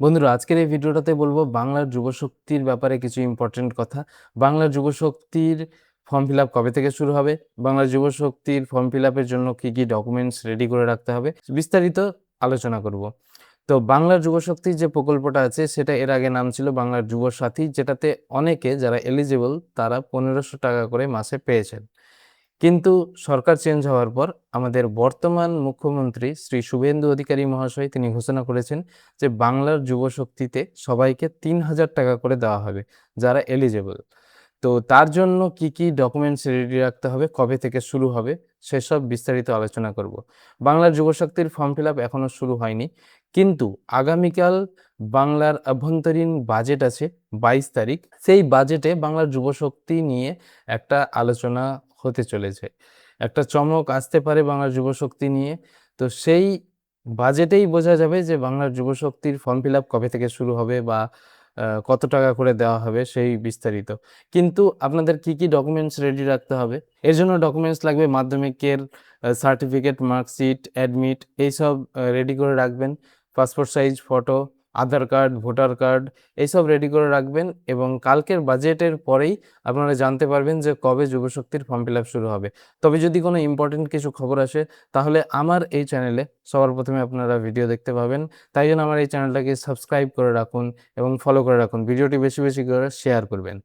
বন্ধুরা, আজকের এই ভিডিওটাতে বলবো বাংলার যুবশক্তির ব্যাপারে কিছু ইম্পর্টেন্ট কথা। বাংলার যুবশক্তির ফর্ম ফিল আপ কবে থেকে শুরু হবে, বাংলার যুবশক্তির ফর্ম ফিল আপের জন্য কী কী ডকুমেন্টস রেডি করে রাখতে হবে, বিস্তারিত আলোচনা করব। তো বাংলার যুবশক্তির যে প্রকল্পটা আছে সেটা এর আগে নাম ছিল বাংলার যুবসাথী, যেটাতে অনেকে যারা এলিজিবল তারা ১৫০০ টাকা করে মাসে পেয়েছেন। কিন্তু সরকার চেঞ্জ হওয়ার পর আমাদের বর্তমান মুখ্যমন্ত্রী শ্রী শুভেন্দু অধিকারী মহাশয় তিনি ঘোষণা করেছেন যে বাংলার যুবশক্তিতে সবাইকে ৩,০০০ টাকা করে দেওয়া হবে যারা এলিজেবল। তো তার জন্য কি কি ডকুমেন্টস রেডি রাখতে হবে, কবে থেকে শুরু হবে, সেসব বিস্তারিত আলোচনা করব। বাংলার যুবশক্তির ফর্ম ফিল আপ এখনও শুরু হয়নি, কিন্তু আগামীকাল বাংলার অভ্যন্তরীণ বাজেট আছে ২২ তারিখ। সেই বাজেটে বাংলার যুবশক্তি নিয়ে একটা আলোচনা হতে চলেছে। একটা চমক আসতে পারে বাংলার যুবশক্তি নিয়ে। তো সেই বাজেটেই বোঝা যাবে যে বাংলার যুবশক্তির ফর্ম ফিল আপ কবে থেকে শুরু হবে বা কত টাকা করে দেওয়া হবে সেই বিস্তারিত। কিন্তু আপনাদের কি কি ডকুমেন্টস রেডি রাখতে হবে? এর জন্য ডকুমেন্টস লাগবে মাধ্যমিকের সার্টিফিকেট, মার্কশিট, অ্যাডমিট এইসব রেডি করে রাখবেন। পাসপোর্ট সাইজ ফটো, আধার কার্ড, ভোটার কার্ড এইসব রেডি করে রাখবেন এবং কালকের বাজেটের পরেই আপনারা জানতে পারবেন যে কবে যুবশক্তির ফর্ম ফিল আপ শুরু হবে। তবে যদি কোনো ইম্পর্টেন্ট কিছু খবর আসে তাহলে আমার এই চ্যানেলে সবার প্রথমে আপনারা ভিডিও দেখতে পাবেন। তাই জন্য আমার এই চ্যানেলটাকে সাবস্ক্রাইব করে রাখুন এবং ফলো করে রাখুন। ভিডিওটি বেশি বেশি করে শেয়ার করবেন।